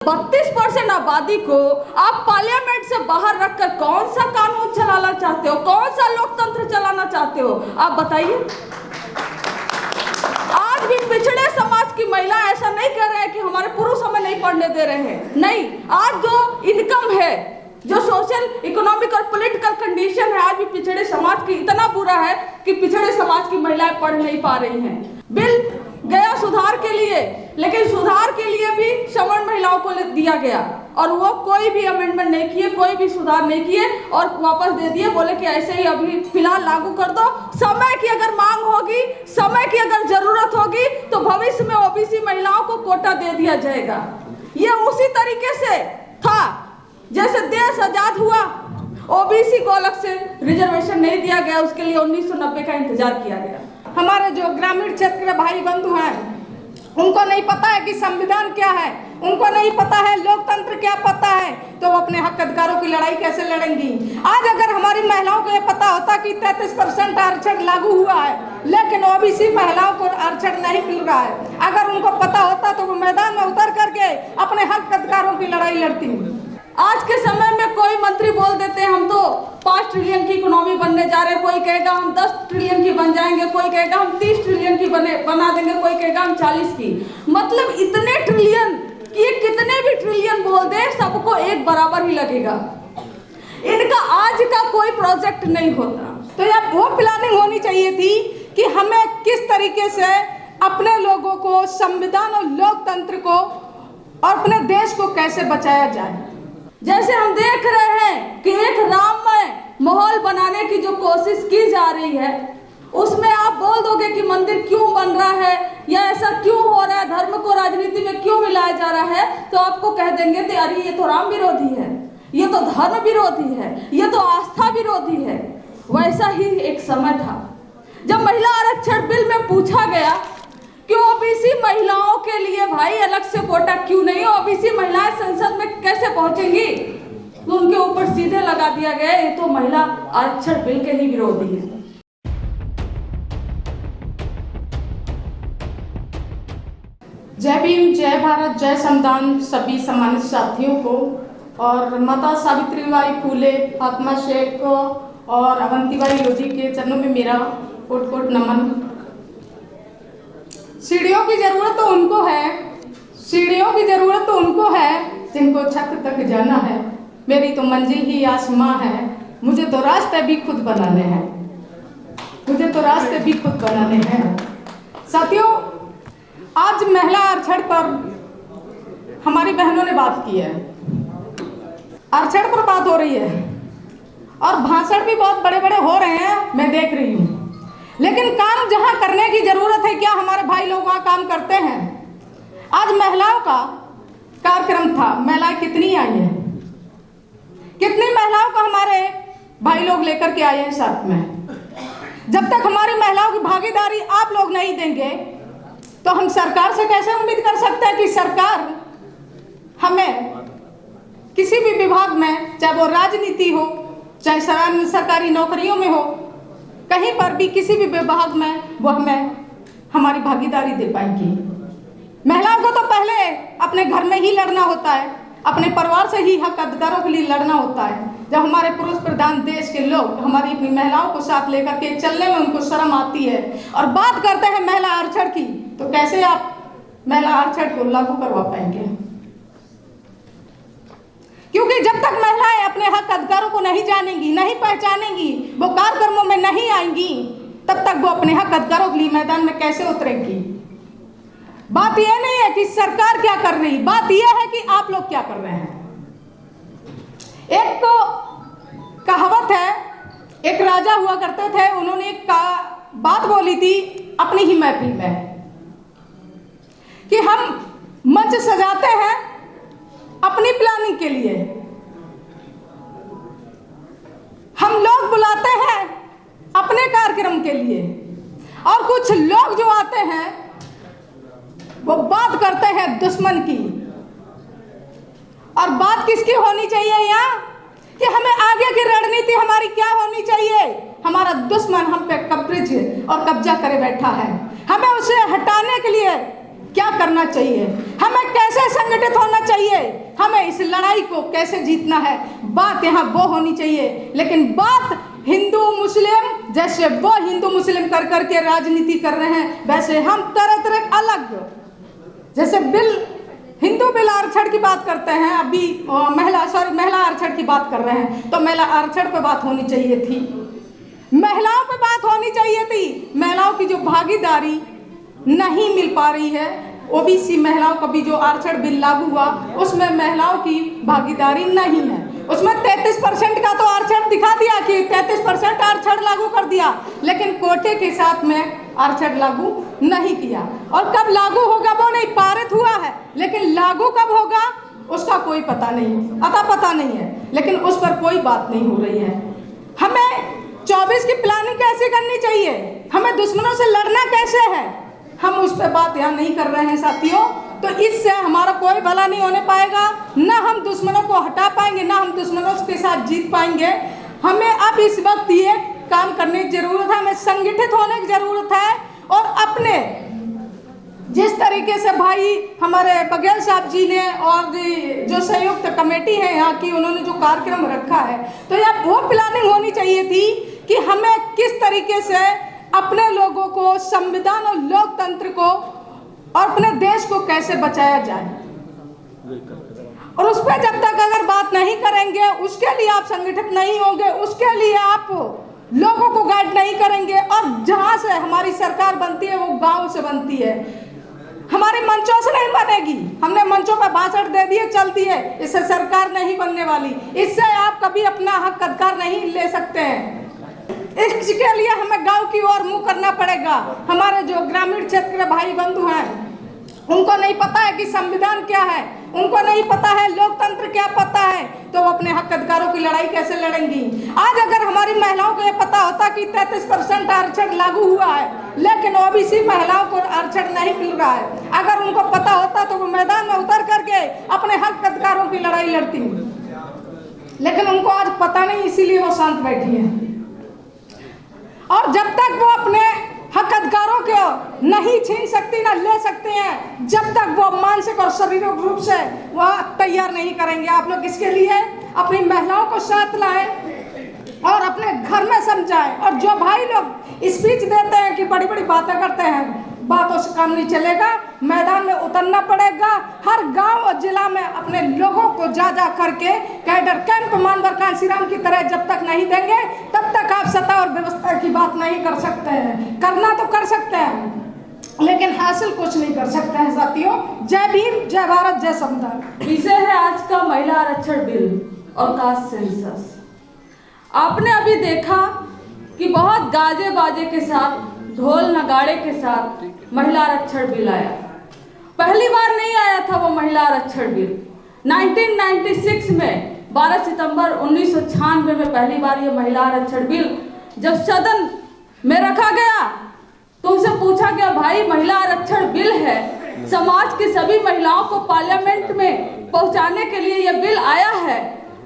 32% आबादी को आप पार्लियामेंट से बाहर रखकर कौन सा कानून चलाना चाहते हो, कौन सा लोकतंत्र चलाना चाहते हो, आप बताइए। आज भी पिछड़े समाज की महिला ऐसा नहीं कर रहे हैं कि हमारे पुरुष हमें नहीं पढ़ने दे रहे हैं, नहीं। आज जो इनकम है, जो सोशल इकोनॉमिक और पॉलिटिकल कंडीशन है, आज भी पिछड़े समाज की इतना बुरा है कि पिछड़े समाज की महिलाएं पढ़ नहीं पा रही हैं। बिल गया सुधार के लिए, लेकिन सुधार के लिए भी सवर्ण महिलाओं को दिया गया और वो कोई भी अमेंडमेंट नहीं किए, कोई भी सुधार नहीं किए और वापस दे दिए। बोले कि ऐसे ही अभी फिलहाल लागू कर दो, समय की अगर मांग होगी, समय की अगर जरूरत होगी तो भविष्य में ओबीसी महिलाओं को कोटा दे दिया जाएगा। ये उसी तरीके से था जैसे देश आजाद हुआ, ओबीसी को अलग से रिजर्वेशन नहीं दिया गया, उसके लिए 1990 का इंतजार किया गया। हमारे जो ग्रामीण क्षेत्र के भाई बंधु हैं, उनको नहीं पता है कि संविधान क्या है, उनको नहीं पता है लोकतंत्र क्या पता है, तो वो अपने हक अधिकारों की लड़ाई कैसे लड़ेंगी। आज अगर हमारी महिलाओं को ये पता होता कि 33% आरक्षण लागू हुआ है लेकिन ओबीसी महिलाओं को आरक्षण नहीं मिल रहा है, अगर उनको पता होता तो वो मैदान में उतर करके अपने हक अधिकारों की लड़ाई लड़ती। आज के समय में कोई मंत्री बोल देते हैं हम तो 5 ट्रिलियन की इकोनॉमी बनने जा रहे हैं, कोई कहेगा हम 10 ट्रिलियन की बन जाएंगे, कोई कहेगा हम 30 ट्रिलियन की बना देंगे, कोई कहेगा हम 40 की। मतलब इतने ट्रिलियन कि ये कितने भी ट्रिलियन बोल दे सबको एक बराबर ही लगेगा। इनका आज का कोई प्रोजेक्ट नहीं होता। तो यह वो प्लानिंग होनी चाहिए थी कि हमें किस तरीके से अपने लोगों को, संविधान और लोकतंत्र को और अपने देश को कैसे बचाया जाए। जैसे हम देख रहे हैं कि एक राममय माहौल बनाने की जो कोशिश की जा रही है, उसमें आप बोल दोगे कि मंदिर क्यों बन रहा है या ऐसा क्यों हो रहा है, धर्म को राजनीति में क्यों मिलाया जा रहा है, तो आपको कह देंगे कि अरे ये तो राम विरोधी है, ये तो धर्म विरोधी है, ये तो आस्था विरोधी है। वैसा ही एक समय था जब महिला आरक्षण बिल में पूछा गया कि ओबीसी महिलाओं के लिए भाई अलग से कोटा क्यों नहीं, ओबीसी महिलाएं संसद में कैसे पहुंचेंगी, तो उनके ऊपर सीधे लगा दिया गया ये तो महिला आरक्षण बिल के ही विरोधी है। जय भीम, जय भारत, जय संविधान सभी सम्मानित साथियों को और माता सावित्रीबाई फूले, फातिमा शेख और अवंतीबाई लोधी के चरणों में मेरा कोट कोट नमन। सीढ़ियों की जरूरत तो उनको है, सीढ़ियों की जरूरत तो उनको है जिनको छत तक जाना है। मेरी तो मंजिल ही आसमां है, मुझे तो रास्ते भी खुद बनाने हैं, मुझे तो रास्ते भी खुद बनाने हैं। साथियों, आज महिला आरक्षण पर हमारी बहनों ने बात की है, आरक्षण पर बात हो रही है और भाषण भी बहुत बड़े बड़े हो रहे हैं, मैं देख रही हूँ, लेकिन काम जहां करने की जरूरत है, क्या हमारे भाई लोग वहां काम करते हैं। आज महिलाओं का कार्यक्रम था, महिलाएं कितनी आई हैं, कितनी महिलाओं को हमारे भाई लोग लेकर के आए हैं साथ में। जब तक हमारी महिलाओं की भागीदारी आप लोग नहीं देंगे तो हम सरकार से कैसे उम्मीद कर सकते हैं कि सरकार हमें किसी भी विभाग में, चाहे वो राजनीति हो, चाहे सरकारी नौकरियों में हो, कहीं पर भी किसी भी विभाग में वो हमें हमारी भागीदारी दे पाएंगी। महिलाओं को तो पहले अपने घर में ही लड़ना होता है, अपने परिवार से ही हक अधिकारों के लिए लड़ना होता है। जब हमारे पुरुष प्रधान देश के लोग हमारी अपनी महिलाओं को साथ लेकर के चलने में उनको शर्म आती है और बात करते हैं महिला आरक्षण की, तो कैसे आप महिला आरक्षण को लागू करवा पाएंगे। क्योंकि जब तक महिलाएं अपने हक अधिकारों को नहीं जानेंगी, नहीं पहचानेंगी, वो कार्यक्रमों में नहीं आएंगी, तब तक वो अपने हक अधिकारों के लिए मैदान में कैसे उतरेंगी। बात यह नहीं है कि सरकार क्या कर रही, बात यह है कि आप लोग क्या कर रहे हैं। एक कहावत है, एक राजा हुआ करते थे, उन्होंने एक बात बोली थी अपनी ही महफिल में कि हम मंच सजाते हैं अपनी प्लानिंग के लिए, हम लोग बुलाते हैं अपने कार्यक्रम के लिए, और कुछ लोग जो आते हैं वो बात करते हैं दुश्मन की। और बात किसकी होनी चाहिए यहाँ कि हमें आगे की रणनीति हमारी क्या होनी चाहिए। हमारा दुश्मन हम पे कब्जा और कब्जा करे बैठा है, हमें उसे हटाने के लिए क्या करना चाहिए, हमें कैसे संगठित होना चाहिए, हमें इस लड़ाई को कैसे जीतना है, बात यहाँ वो होनी चाहिए। लेकिन बात हिंदू मुस्लिम, जैसे वो हिंदू मुस्लिम कर करके राजनीति कर रहे हैं, वैसे हम तरह तरह अलग, जैसे बिल हिंदू बिल आरक्षण की बात करते हैं, अभी महिला आरक्षण की बात कर रहे हैं, तो महिला आरक्षण पे बात होनी चाहिए थी, महिलाओं पे बात होनी चाहिए थी। महिलाओं की जो भागीदारी नहीं मिल पा रही है, ओबीसी महिलाओं का भी जो आरक्षण बिल लागू हुआ उसमें महिलाओं की भागीदारी नहीं है। उसमें 33% का तो आरक्षण दिखा दिया कि 33% आरक्षण लागू कर दिया, लेकिन कोटे के साथ में आरक्षण लागू नहीं किया। और कब लागू होगा वो नहीं, पारित हुआ है, लेकिन लागू कब होगा उसका कोई पता नहीं, अता पता नहीं है, लेकिन उस पर कोई बात नहीं हो रही है। हमें 24 की प्लानिंग कैसे करनी चाहिए, हमें दुश्मनों से लड़ना कैसे है, हम उस पर बात यहाँ नहीं कर रहे हैं साथियों। तो इससे हमारा कोई भला नहीं होने पाएगा, ना हम दुश्मनों को हटा पाएंगे, ना हम दुश्मनों के साथ जीत पाएंगे। हमें अब इस वक्त ये काम करने की जरूरत है, हमें संगठित होने की जरूरत है और अपने जिस तरीके से भाई हमारे बघेल साहब जी ने और जो संयुक्त कमेटी है यहाँ की, उन्होंने जो कार्यक्रम रखा है, तो यह वो प्लानिंग होनी चाहिए थी कि हमें किस तरीके से अपने लोगों को, संविधान और लोकतंत्र को और अपने देश को कैसे बचाया जाए। और उस पर जब तक अगर बात नहीं करेंगे, उसके लिए आप संगठित नहीं होंगे, उसके लिए आप लोगों को गाइड नहीं करेंगे। और जहां से हमारी सरकार बनती है वो गांव से बनती है, हमारे मंचों से नहीं बनेगी। हमने मंचों पर भाषण दे दिए, चल दिए, इससे सरकार नहीं बनने वाली, इससे आप कभी अपना हक अधिकार नहीं ले सकते हैं। इसके लिए हमें गांव की ओर मुंह करना पड़ेगा। हमारे जो ग्रामीण क्षेत्र के भाई बंधु हैं, उनको नहीं पता है कि संविधान क्या है, उनको नहीं पता है लोकतंत्र क्या पता है, तो वो अपने हक अधिकारों की लड़ाई कैसे लड़ेंगी। आज अगर हमारी महिलाओं को ये पता होता कि 33% आरक्षण लागू हुआ है, लेकिन ओबीसी महिलाओं को आरक्षण नहीं मिल रहा है, अगर उनको पता होता तो वो मैदान में उतर करके अपने हक अधिकारों की लड़ाई लड़ती, लेकिन उनको आज पता नहीं, इसीलिए वो शांत बैठी है। और जब तक वो अपने हक अधिकारों को नहीं छीन सकती, ना ले सकते हैं, जब तक वो मानसिक और शारीरिक रूप से वह तैयार नहीं करेंगे। आप लोग इसके लिए अपनी महिलाओं को साथ लाएं और अपने घर में समझाएं। और जो भाई लोग स्पीच देते हैं कि बड़ी बड़ी बातें करते हैं, बातों से काम नहीं चलेगा, मैदान में उतरना पड़ेगा। हर गांव और जिला में अपने लोगों को जा करके कैडर कैंप मानवर कांशीराम की तरह जब तक नहीं देंगे, तब तक आप सत्ता और व्यवस्था की बात नहीं कर सकते हैं। करना तो कर सकते हैं, लेकिन हासिल कुछ नहीं कर सकते हैं साथियों। जय भीम, जय भारत, जय संविधान। विषय है आज का महिला आरक्षण बिल और कास्ट सेंसस। आपने अभी देखा कि बहुत गाजे बाजे के साथ, ढोल नगाड़े के साथ महिला आरक्षण बिल आया। पहली बार नहीं आया था वो महिला आरक्षण बिल। 1996 में 12 सितंबर 1996 में पहली बार ये महिला आरक्षण बिल जब सदन में रखा गया, तो उनसे पूछा गया, भाई महिला आरक्षण बिल है, समाज की सभी महिलाओं को पार्लियामेंट में पहुंचाने के लिए ये बिल आया है,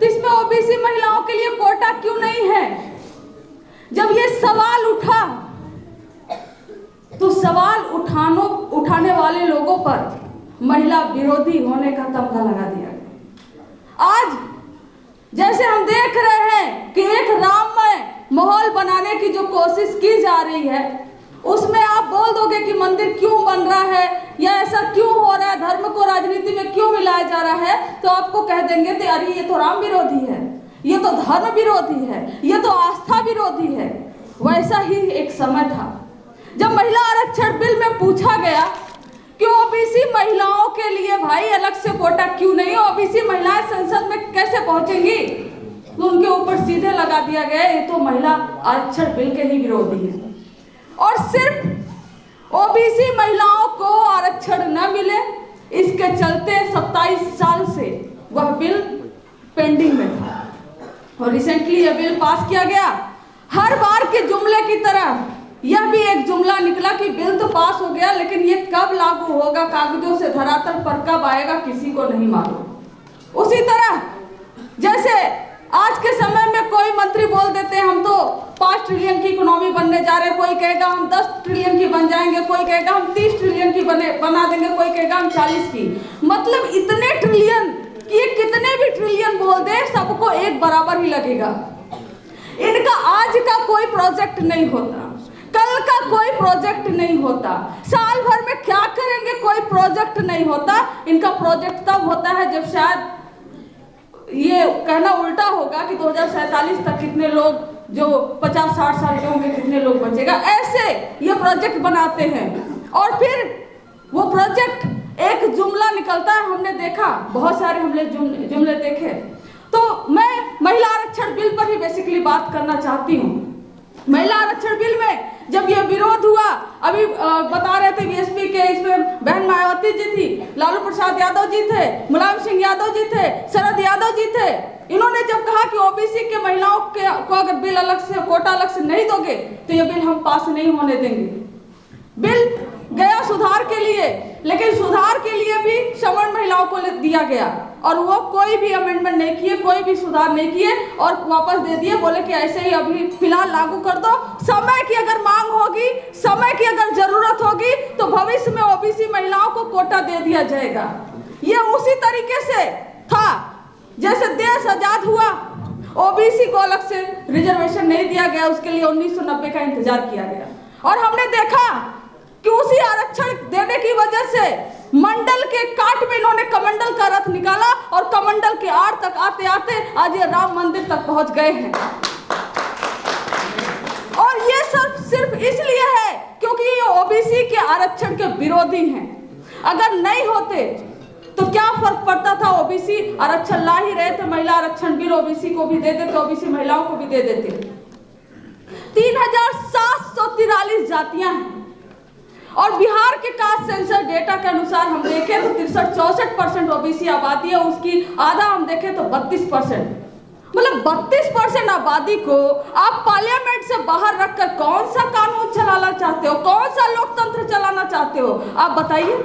तो इसमें ओबीसी महिलाओं के लिए कोटा क्यों नहीं है। जब ये सवाल उठा तो सवाल उठाने वाले लोगों पर महिला विरोधी होने का तमगा लगा दिया गया। आज जैसे हम देख रहे हैं कि एक राममय माहौल बनाने की जो कोशिश की जा रही है, उसमें आप बोल दोगे कि मंदिर क्यों बन रहा है या ऐसा क्यों हो रहा है, धर्म को राजनीति में क्यों मिलाया जा रहा है, तो आपको कह देंगे कि अरे ये तो राम विरोधी है, ये तो धर्म विरोधी है, ये तो आस्था विरोधी है। वैसा ही एक समय था जब महिला आरक्षण बिल में पूछा गया कि ओबीसी महिलाओं के लिए भाई अलग से कोटा क्यों नहीं, ओबीसी महिलाएं संसद में कैसे पहुंचेंगी, तो उनके ऊपर सीधे लगा दिया गया ये तो महिला आरक्षण बिल के ही विरोधी है। और सिर्फ ओबीसी महिलाओं को आरक्षण न मिले, इसके चलते 27 साल से वह बिल पेंडिंग में था और रिसेंटली यह बिल पास किया गया। हर बार के जुमले की तरह यह भी एक जुमला निकला कि बिल तो पास हो गया, लेकिन ये कब लागू होगा, कागजों से धरातल पर कब आएगा, किसी को नहीं मालूम। उसी तरह जैसे आज के समय में कोई मंत्री बोल देते हैं हम तो 5 ट्रिलियन की इकोनॉमी बनने जा रहे हैं, कोई कहेगा हम 10 ट्रिलियन की बन जाएंगे, कोई कहेगा हम 30 ट्रिलियन की बना देंगे, कोई कहेगा हम 40 की। मतलब इतने ट्रिलियन कि ये कितने भी ट्रिलियन बोल दे सबको एक बराबर ही लगेगा। इनका आज का कोई प्रोजेक्ट नहीं होता, कल का कोई प्रोजेक्ट नहीं होता, साल भर में क्या करेंगे कोई प्रोजेक्ट नहीं होता। इनका प्रोजेक्ट तब होता है जब शायद ये कहना उल्टा होगा कि 2047 तक कितने लोग जो 50-60 साल के होंगे कितने लोग बचेगा, ऐसे ये प्रोजेक्ट बनाते हैं। और फिर वो प्रोजेक्ट एक जुमला निकलता है, हमने देखा बहुत सारे हमने जुमले देखे। तो मैं महिला आरक्षण बिल पर ही बेसिकली बात करना चाहती हूँ। महिला आरक्षण बिल में जब ये विरोध हुआ, अभी बता रहे थे बीएसपी के इसमें बहन मायावती जी थी, लालू प्रसाद यादव जी थे, मुलायम सिंह यादव जी थे, शरद यादव जी थे। इन्होंने जब कहा कि ओबीसी के महिलाओं को अगर बिल अलग से कोटा अलग से नहीं दोगे तो ये बिल हम पास नहीं होने देंगे। बिल गया सुधार के लिए, लेकिन सुधार के लिए भी सवर्ण महिलाओं को दिया गया और वो कोई भी अमेंडमेंट नहीं किए, कोई भी सुधार नहीं किए और वापस दे दिए। बोले कि ऐसे ही अभी फिलहाल लागू कर दो, समय की अगर मांग होगी, समय की अगर जरूरत होगी तो भविष्य में ओबीसी महिलाओं को कोटा दे दिया जाएगा। ये उसी तरीके से था जैसे देश आजाद हुआ, ओबीसी को अलग से रिजर्वेशन नहीं दिया गया, उसके लिए 1990 का इंतजार किया गया। और हमने देखा कि उसी आरक्षण देने की वजह से मंडल के काट में इन्होंने कमंडल का रथ निकाला और कमंडल के आड़ तक आते आते आज ये राम मंदिर तक पहुंच गए हैं। और ये सब सिर्फ इसलिए है क्योंकि ये ओबीसी के आरक्षण के विरोधी हैं। अगर नहीं होते तो क्या फर्क पड़ता था, ओबीसी आरक्षण ला ही रहे थे, महिला आरक्षण बिल ओबीसी को भी दे देते, ओबीसी महिलाओं को भी दे देते। 3743 जातियां हैं और बिहार के कास्ट सेंसस डेटा के अनुसार हम देखें तो 63-64% ओबीसी आबादी है, उसकी आधा हम देखें तो 32%। मतलब 32% आबादी को आप पार्लियामेंट से बाहर रखकर कौन सा कानून चलाना चाहते हो, कौन सा लोकतंत्र चलाना चाहते हो, आप बताइए।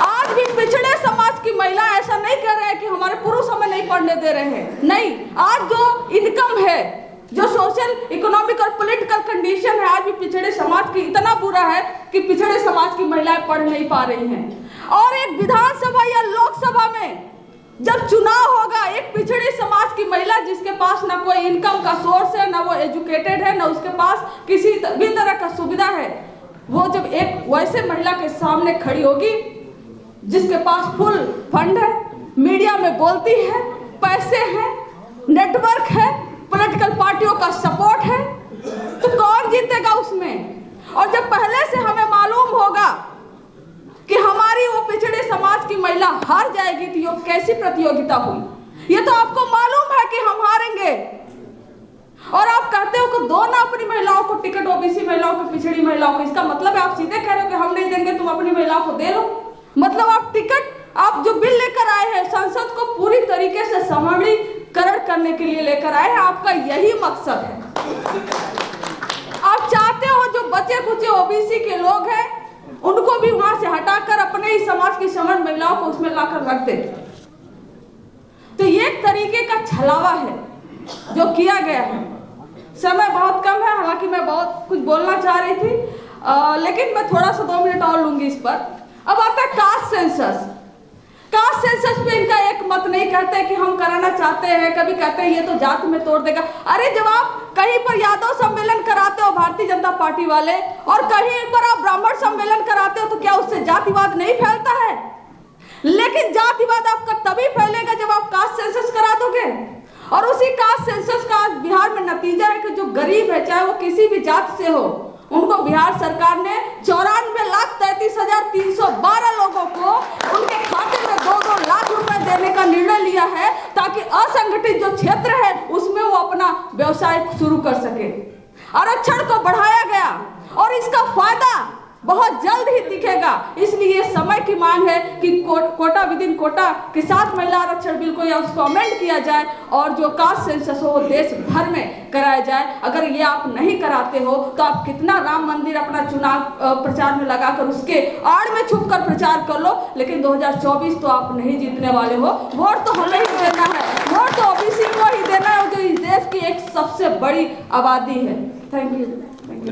आज भी पिछड़े समाज की महिला ऐसा नहीं कह रहे हैं कि हमारे पुरुष हमें नहीं पढ़ने दे रहे हैं, नहीं। आज जो इनकम है, जो सोशल इकोनॉमिक और पॉलिटिकल कंडीशन है, आज भी पिछड़े समाज की इतना बुरा है कि पिछड़े समाज की महिलाएं पढ़ नहीं पा रही हैं। और एक विधानसभा या लोकसभा में जब चुनाव होगा, एक पिछड़े समाज की महिला जिसके पास ना कोई इनकम का सोर्स है, ना वो एजुकेटेड है, ना उसके पास किसी भी तरह का सुविधा है, वो जब एक वैसे महिला के सामने खड़ी होगी जिसके पास फुल फंड है, मीडिया में बोलती है, पैसे हैं, नेटवर्क है, पॉलिटिकल पार्टियों का सपोर्ट है, तो कौन जीतेगा उसमें। और जब पहले से हमें मालूम होगा कि हमारी वो पिछड़े समाज की महिला हार जाएगी तो ये कैसी प्रतियोगिता हुई। ये तो आपको मालूम है कि हम हारेंगे और आप कहते हो कि दो ना अपनी महिलाओं को टिकट, ओबीसी महिलाओं को, पिछड़ी महिलाओं को। इसका मतलब है आप सीधे कह रहे हो कि हम नहीं देंगे, तुम अपनी महिलाओं को दे लो। मतलब आप टिकट, आप जो बिल लेकर आए हैं संसद को पूरी तरीके से समावेशीकरण करने के लिए लेकर आए हैं, आपका यही मकसद है। आप चाहते हो जो बचे कुचे ओबीसी के लोग हैं उनको भी वहां से हटाकर अपने ही समाज की सवर्ण महिलाओं को उसमें लाकर रख दे। तो ये एक तरीके का छलावा है जो किया गया है। समय बहुत कम है, हालांकि मैं बहुत कुछ बोलना चाह रही थी, लेकिन मैं थोड़ा सा 2 मिनट और लूंगी इस पर। अब आता है कास्ट सेंसस। कास्ट सेंसस पे इनका एक मत नहीं, कहते कि हम कराना चाहते हैं, कभी कहते हैं ये तो जात में तोड़ देगा। अरे जब आप कहीं पर यादव सम्मेलन कराते हो भारतीय जनता पार्टी वाले और कहीं पर आप ब्राह्मण सम्मेलन कराते हो तो क्या उससे जातिवाद नहीं फैलता है? लेकिन जातिवाद आपका तभी फैलेगा जब आप कास्ट सेंसस करा दोगे। और उसी कास्ट सेंसस का आज बिहार में नतीजा है कि जो गरीब है, चाहे वो किसी भी जात से हो, उनको बिहार सरकार ने 94,33,312 लोगों को उनके खाते में 2-2 लाख रुपए देने का निर्णय लिया है ताकि असंगठित जो क्षेत्र है उसमें वो अपना व्यवसाय शुरू कर सके। आरक्षण को बढ़ाया गया और इसका फायदा बहुत जल्द ही दिखेगा। इसलिए समय की मांग है कि कोटा विद इन कोटा के साथ महिला आरक्षण बिल को या उसको अमेंड किया जाए और जो कास्ट सेंसस हो देश भर में कराया जाए। अगर ये आप नहीं कराते हो तो आप कितना राम मंदिर अपना चुनाव प्रचार में लगाकर उसके आड़ में छुप कर प्रचार कर लो, लेकिन 2024 तो आप नहीं जीतने वाले हो। वोट तो हमें ही देना है, वोट तो ओबीसी को ही देना है जो इस देश की एक सबसे बड़ी आबादी है। Thank you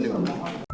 so much.